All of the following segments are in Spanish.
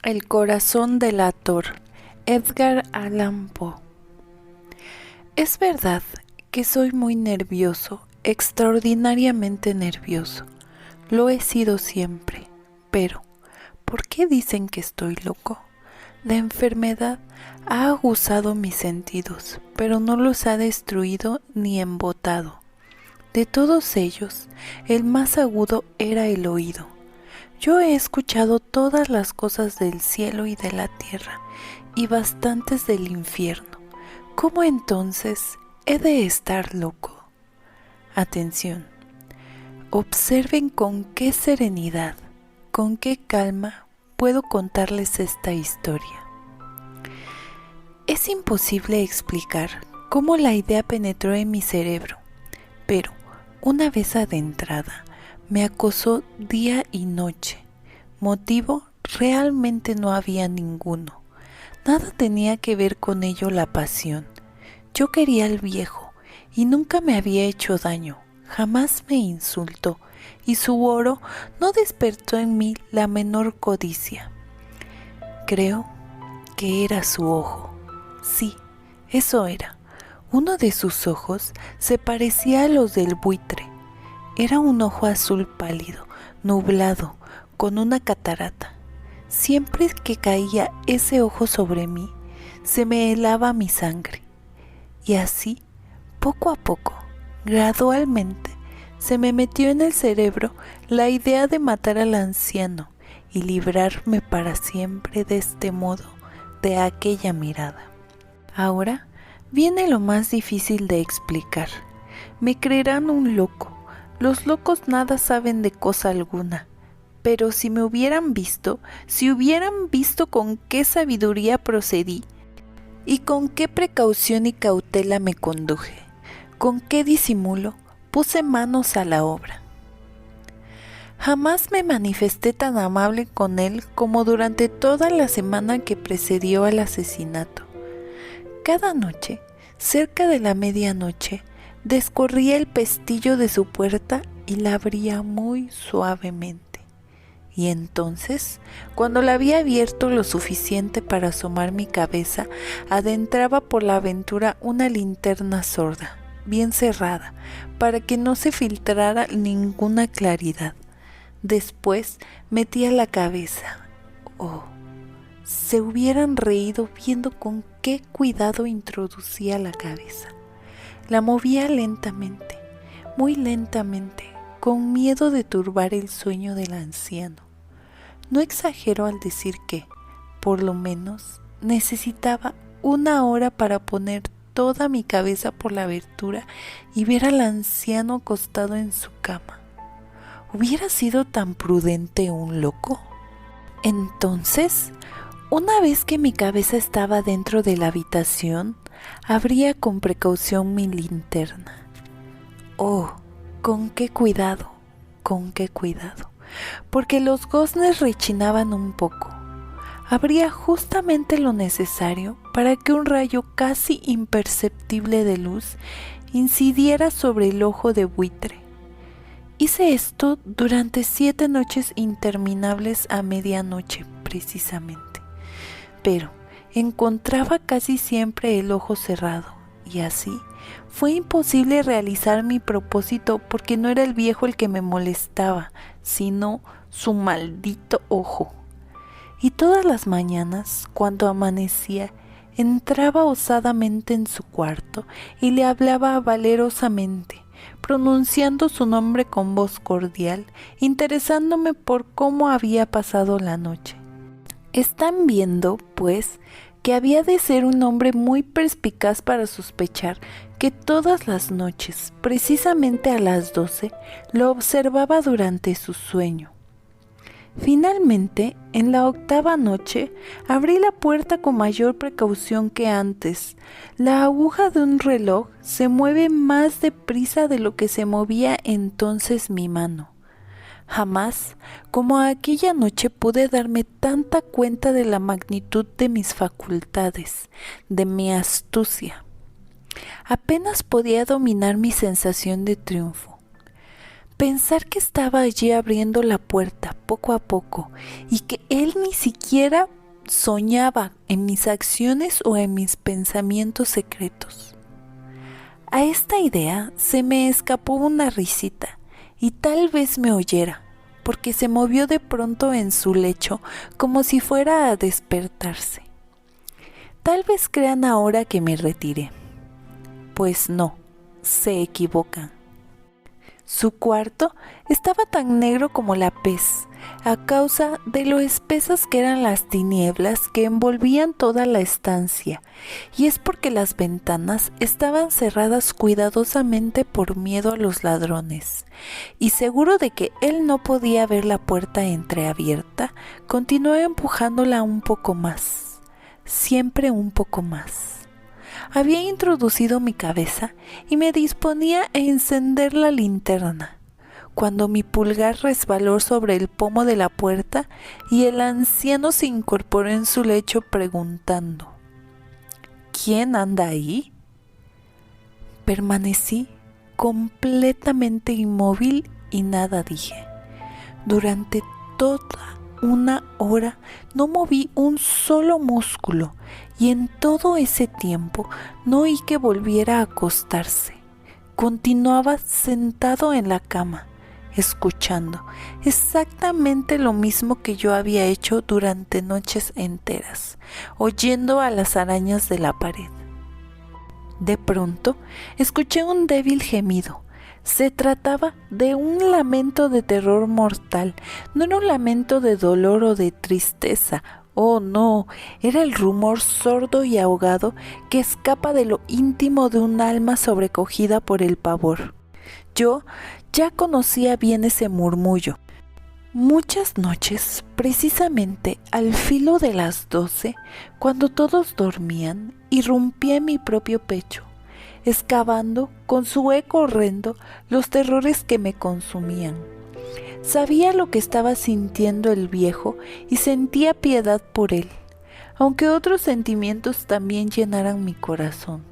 El corazón delator, Edgar Allan Poe. Es verdad que soy muy nervioso, extraordinariamente nervioso. Lo he sido siempre, pero ¿por qué dicen que estoy loco? La enfermedad ha aguzado mis sentidos, pero no los ha destruido ni embotado. De todos ellos, el más agudo era el oído. Yo he escuchado todas las cosas del cielo y de la tierra, y bastantes del infierno. ¿Cómo entonces he de estar loco? Atención. Observen con qué serenidad, con qué calma puedo contarles esta historia. Es imposible explicar cómo la idea penetró en mi cerebro, pero una vez adentrada, me acosó día y noche. Motivo realmente no había ninguno. Nada tenía que ver con ello la pasión. Yo quería al viejo y nunca me había hecho daño, jamás me insultó, y su oro no despertó en mí la menor codicia. Creo que era su ojo. Sí, eso era. Uno de sus ojos se parecía a los del buitre. Era un ojo azul pálido, nublado, con una catarata. Siempre que caía ese ojo sobre mí, se me helaba mi sangre. Y así, poco a poco, gradualmente, se me metió en el cerebro la idea de matar al anciano y librarme para siempre de este modo de aquella mirada. Ahora viene lo más difícil de explicar. Me creerán un loco. Los locos nada saben de cosa alguna, pero si me hubieran visto, si hubieran visto con qué sabiduría procedí, y con qué precaución y cautela me conduje, con qué disimulo puse manos a la obra. Jamás me manifesté tan amable con él como durante toda la semana que precedió al asesinato. Cada noche, cerca de la medianoche, descorría el pestillo de su puerta y la abría muy suavemente. Y entonces, cuando la había abierto lo suficiente para asomar mi cabeza, adentraba por la abertura una linterna sorda, bien cerrada, para que no se filtrara ninguna claridad. Después metía la cabeza. Oh, se hubieran reído viendo con qué cuidado introducía la cabeza. La movía lentamente, muy lentamente, con miedo de turbar el sueño del anciano. No exagero al decir que, por lo menos, necesitaba 1 hora para poner toda mi cabeza por la abertura y ver al anciano acostado en su cama. ¿Hubiera sido tan prudente un loco? Entonces, una vez que mi cabeza estaba dentro de la habitación, abría con precaución mi linterna. Oh, con qué cuidado, porque los goznes rechinaban un poco. Abría justamente lo necesario para que un rayo casi imperceptible de luz incidiera sobre el ojo de buitre. Hice esto durante 7 noches interminables a medianoche, precisamente. Pero encontraba casi siempre el ojo cerrado, y así fue imposible realizar mi propósito porque no era el viejo el que me molestaba, sino su maldito ojo. Y todas las mañanas, cuando amanecía, entraba osadamente en su cuarto y le hablaba valerosamente, pronunciando su nombre con voz cordial, interesándome por cómo había pasado la noche. Están viendo, pues, que había de ser un hombre muy perspicaz para sospechar que todas las noches, precisamente a las 12, lo observaba durante su sueño. Finalmente, en la 8ª noche, abrí la puerta con mayor precaución que antes. La aguja de un reloj se mueve más deprisa de lo que se movía entonces mi mano. Jamás, como aquella noche, pude darme tanta cuenta de la magnitud de mis facultades, de mi astucia. Apenas podía dominar mi sensación de triunfo. Pensar que estaba allí abriendo la puerta poco a poco y que él ni siquiera soñaba en mis acciones o en mis pensamientos secretos. A esta idea se me escapó una risita y tal vez me oyera, porque se movió de pronto en su lecho como si fuera a despertarse. Tal vez crean ahora que me retiré. Pues no, se equivocan. Su cuarto estaba tan negro como la pez, a causa de lo espesas que eran las tinieblas que envolvían toda la estancia, y es porque las ventanas estaban cerradas cuidadosamente por miedo a los ladrones, y seguro de que él no podía ver la puerta entreabierta, continué empujándola un poco más, siempre un poco más. Había introducido mi cabeza y me disponía a encender la linterna, cuando mi pulgar resbaló sobre el pomo de la puerta y el anciano se incorporó en su lecho preguntando: ¿Quién anda ahí? Permanecí completamente inmóvil y nada dije. Durante toda una hora no moví un solo músculo y en todo ese tiempo no oí que volviera a acostarse. Continuaba sentado en la cama, escuchando exactamente lo mismo que yo había hecho durante noches enteras, oyendo a las arañas de la pared. De pronto, escuché un débil gemido. Se trataba de un lamento de terror mortal, no era un lamento de dolor o de tristeza. Oh no, era el rumor sordo y ahogado que escapa de lo íntimo de un alma sobrecogida por el pavor. Yo ya conocía bien ese murmullo. Muchas noches, precisamente al filo de las 12, cuando todos dormían, irrumpía en mi propio pecho, excavando con su eco horrendo los terrores que me consumían. Sabía lo que estaba sintiendo el viejo y sentía piedad por él, aunque otros sentimientos también llenaran mi corazón.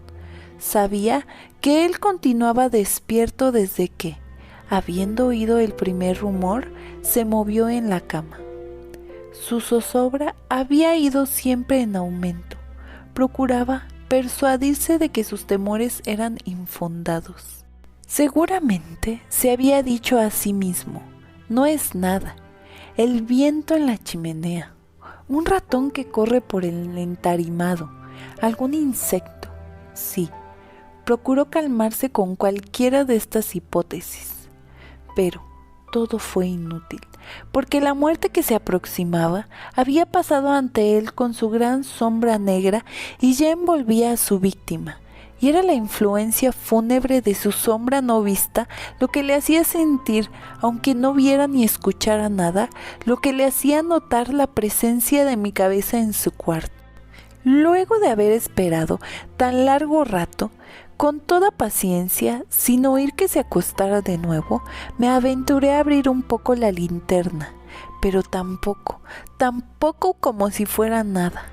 Sabía que él continuaba despierto desde que, habiendo oído el primer rumor, se movió en la cama. Su zozobra había ido siempre en aumento. Procuraba persuadirse de que sus temores eran infundados. Seguramente se había dicho a sí mismo: no es nada, el viento en la chimenea, un ratón que corre por el entarimado, algún insecto. Sí, procuró calmarse con cualquiera de estas hipótesis, pero todo fue inútil, porque la muerte que se aproximaba había pasado ante él con su gran sombra negra y ya envolvía a su víctima, y era la influencia fúnebre de su sombra no vista lo que le hacía sentir, aunque no viera ni escuchara nada, lo que le hacía notar la presencia de mi cabeza en su cuarto. Luego de haber esperado tan largo rato, con toda paciencia, sin oír que se acostara de nuevo, me aventuré a abrir un poco la linterna, pero tampoco como si fuera nada.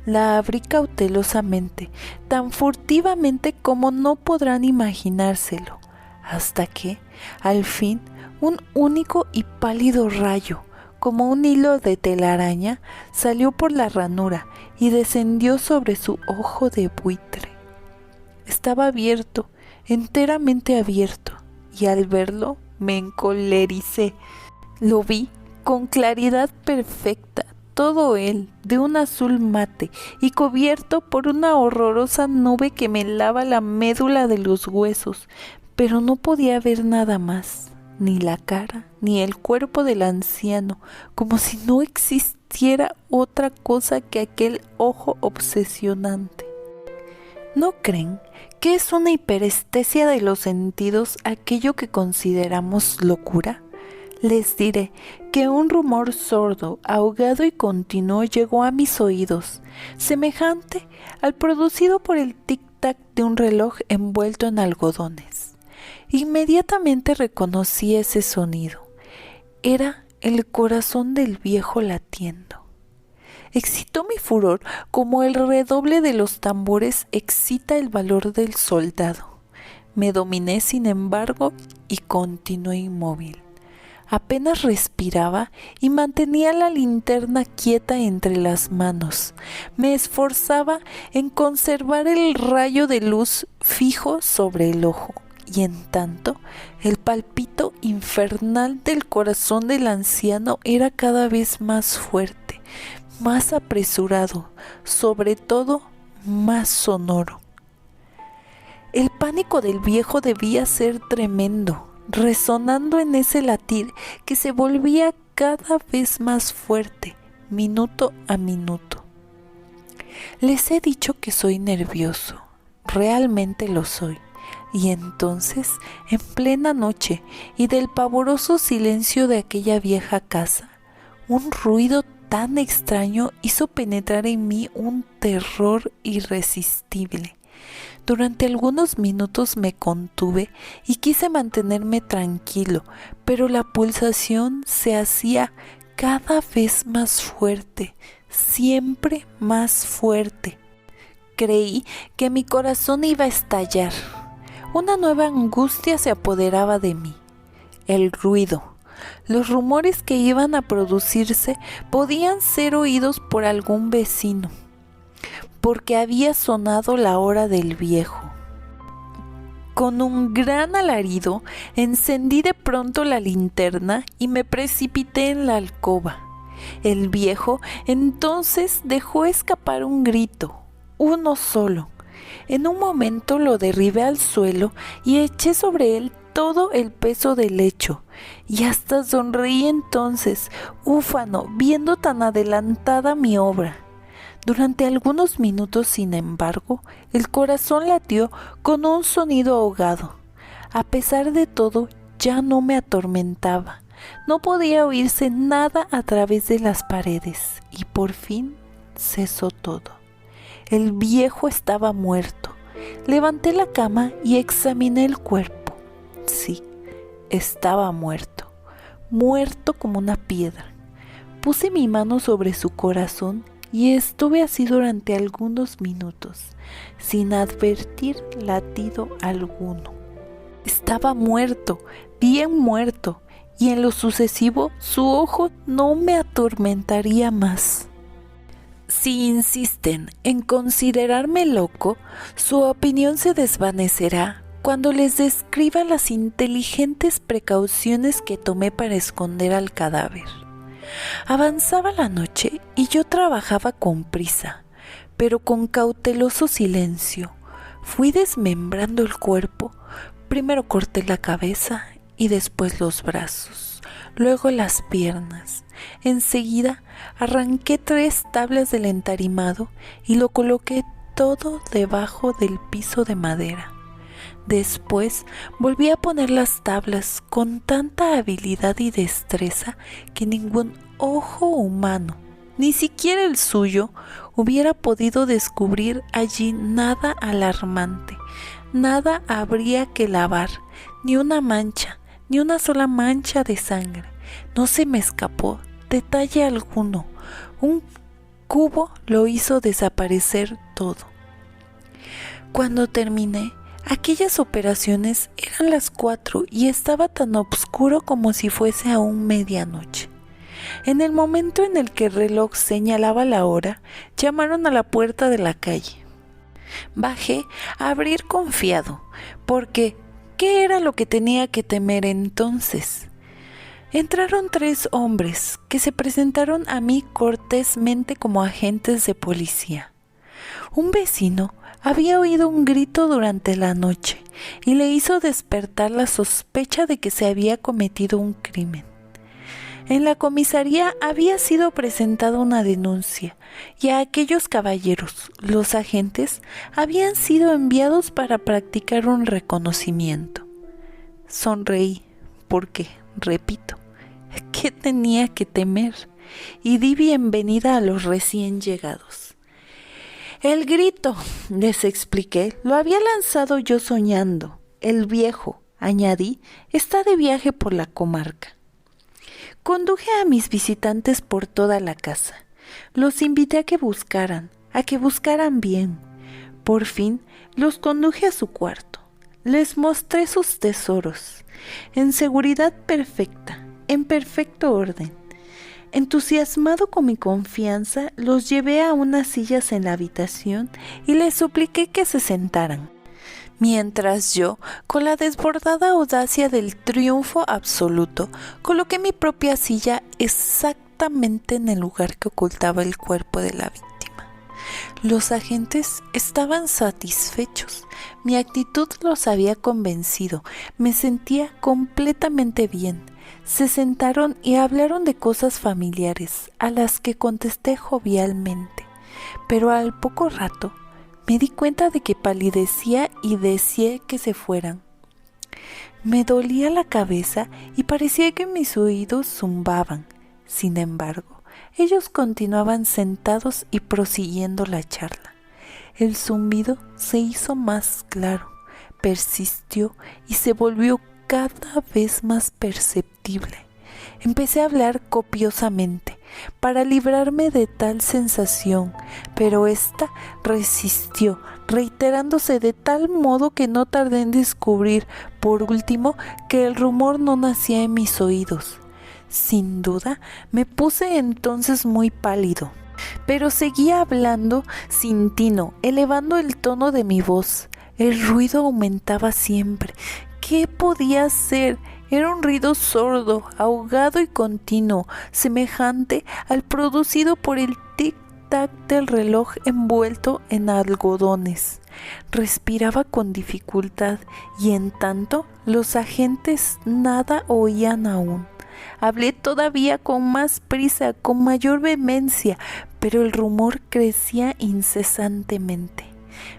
La abrí cautelosamente, tan furtivamente como no podrán imaginárselo, hasta que, al fin, un único y pálido rayo, como un hilo de telaraña, salió por la ranura y descendió sobre su ojo de buitre. Estaba abierto, enteramente abierto, y al verlo me encolericé. Lo vi con claridad perfecta, todo él, de un azul mate y cubierto por una horrorosa nube que me lava la médula de los huesos, pero no podía ver nada más, ni la cara, ni el cuerpo del anciano, como si no existiera otra cosa que aquel ojo obsesionante. ¿No creen que es una hiperestesia de los sentidos aquello que consideramos locura? Les diré que un rumor sordo, ahogado y continuo llegó a mis oídos, semejante al producido por el tic-tac de un reloj envuelto en algodones. Inmediatamente reconocí ese sonido. Era el corazón del viejo latiendo. Excitó mi furor como el redoble de los tambores excita el valor del soldado. Me dominé, sin embargo, y continué inmóvil. Apenas respiraba y mantenía la linterna quieta entre las manos. Me esforzaba en conservar el rayo de luz fijo sobre el ojo, y en tanto el palpito infernal del corazón del anciano era cada vez más fuerte, más apresurado, sobre todo más sonoro. El pánico del viejo debía ser tremendo, resonando en ese latir que se volvía cada vez más fuerte, minuto a minuto. Les he dicho que soy nervioso, realmente lo soy, y entonces, en plena noche y del pavoroso silencio de aquella vieja casa, un ruido tan extraño hizo penetrar en mí un terror irresistible. Durante algunos minutos me contuve y quise mantenerme tranquilo, pero la pulsación se hacía cada vez más fuerte, siempre más fuerte. Creí que mi corazón iba a estallar. Una nueva angustia se apoderaba de mí. El ruido, los rumores que iban a producirse podían ser oídos por algún vecino, porque había sonado la hora del viejo. Con un gran alarido, encendí de pronto la linterna y me precipité en la alcoba. El viejo entonces dejó escapar un grito, uno solo. En un momento lo derribé al suelo y eché sobre él todo el peso del hecho, y hasta sonreí entonces, ufano, viendo tan adelantada mi obra. Durante algunos minutos, sin embargo, el corazón latió con un sonido ahogado. A pesar de todo, ya no me atormentaba. No podía oírse nada a través de las paredes, y por fin cesó todo. El viejo estaba muerto. Levanté la cama y examiné el cuerpo. Sí, estaba muerto, muerto como una piedra. Puse mi mano sobre su corazón y estuve así durante algunos minutos, sin advertir latido alguno. Estaba muerto, bien muerto, y en lo sucesivo su ojo no me atormentaría más. Si insisten en considerarme loco, su opinión se desvanecerá cuando les describa las inteligentes precauciones que tomé para esconder al cadáver. Avanzaba la noche y yo trabajaba con prisa, pero con cauteloso silencio. Fui desmembrando el cuerpo. Primero corté la cabeza y después los brazos, luego las piernas. Enseguida arranqué 3 tablas del entarimado y lo coloqué todo debajo del piso de madera. Después volví a poner las tablas con tanta habilidad y destreza que ningún ojo humano, ni siquiera el suyo, hubiera podido descubrir allí nada alarmante. Nada habría que lavar, ni una mancha, ni una sola mancha de sangre. No se me escapó detalle alguno. Un cubo lo hizo desaparecer todo. Cuando terminé, aquellas operaciones eran las 4 y estaba tan oscuro como si fuese aún medianoche. En el momento en el que el reloj señalaba la hora, llamaron a la puerta de la calle. Bajé a abrir confiado, porque ¿qué era lo que tenía que temer entonces? Entraron 3 hombres que se presentaron a mí cortésmente como agentes de policía. Un vecino había oído un grito durante la noche y le hizo despertar la sospecha de que se había cometido un crimen. En la comisaría había sido presentada una denuncia y a aquellos caballeros, los agentes, habían sido enviados para practicar un reconocimiento. Sonreí porque, repito, ¿qué tenía que temer? Y di bienvenida a los recién llegados. El grito, les expliqué, lo había lanzado yo soñando. El viejo, añadí, está de viaje por la comarca. Conduje a mis visitantes por toda la casa. Los invité a que buscaran bien. Por fin los conduje a su cuarto. Les mostré sus tesoros, en seguridad perfecta, en perfecto orden. Entusiasmado con mi confianza, los llevé a unas sillas en la habitación y les supliqué que se sentaran. Mientras yo, con la desbordada audacia del triunfo absoluto, coloqué mi propia silla exactamente en el lugar que ocultaba el cuerpo de la víctima. Los agentes estaban satisfechos. Mi actitud los había convencido. Me sentía completamente bien. Se sentaron y hablaron de cosas familiares, a las que contesté jovialmente. Pero al poco rato me di cuenta de que palidecía y deseé que se fueran. Me dolía la cabeza y parecía que mis oídos zumbaban. Sin embargo, ellos continuaban sentados y prosiguiendo la charla. El zumbido se hizo más claro, persistió y se volvió cada vez más perceptible. Empecé a hablar copiosamente para librarme de tal sensación, pero ésta resistió, reiterándose de tal modo que no tardé en descubrir, por último, que el rumor no nacía en mis oídos. Sin duda, me puse entonces muy pálido, pero seguía hablando sin tino, elevando el tono de mi voz. El ruido aumentaba siempre. ¿Qué podía hacer? Era un ruido sordo, ahogado y continuo, semejante al producido por el tic-tac del reloj envuelto en algodones. Respiraba con dificultad y en tanto los agentes nada oían aún. Hablé todavía con más prisa, con mayor vehemencia, pero el rumor crecía incesantemente.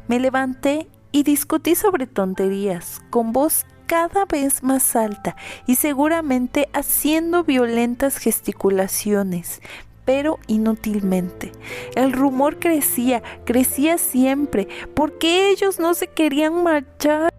Me levanté y discutí sobre tonterías, con voz cada vez más alta y seguramente haciendo violentas gesticulaciones, pero inútilmente. El rumor crecía siempre. ¿Por qué ellos no se querían marchar?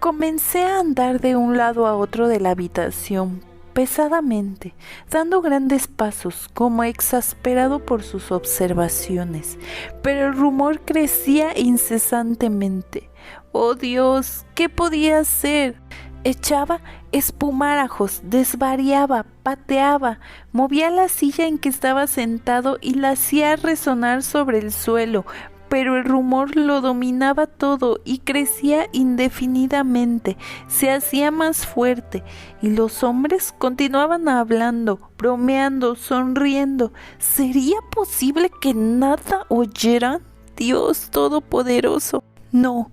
Comencé a andar de un lado a otro de la habitación, pesadamente, dando grandes pasos, como exasperado por sus observaciones, pero el rumor crecía incesantemente. ¡Oh Dios! ¿Qué podía hacer? Echaba espumarajos, desvariaba, pateaba, movía la silla en que estaba sentado y la hacía resonar sobre el suelo, pero el rumor lo dominaba todo y crecía indefinidamente, se hacía más fuerte, y los hombres continuaban hablando, bromeando, sonriendo. ¿Sería posible que nada oyeran? Dios Todopoderoso. No,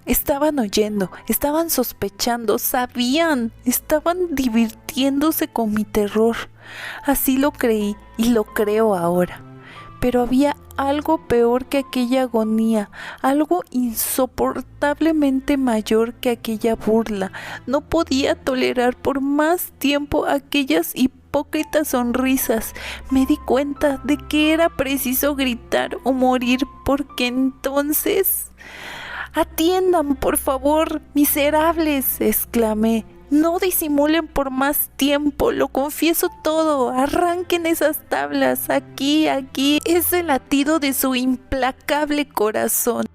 estaban oyendo, estaban sospechando, sabían, estaban divirtiéndose con mi terror. Así lo creí y lo creo ahora. Pero había algo peor que aquella agonía, algo insoportablemente mayor que aquella burla. No podía tolerar por más tiempo aquellas hipócritas sonrisas. Me di cuenta de que era preciso gritar o morir, porque entonces... «¡Atiendan, por favor, miserables!», exclamé. «No disimulen por más tiempo, lo confieso todo, arranquen esas tablas, aquí, es el latido de su implacable corazón».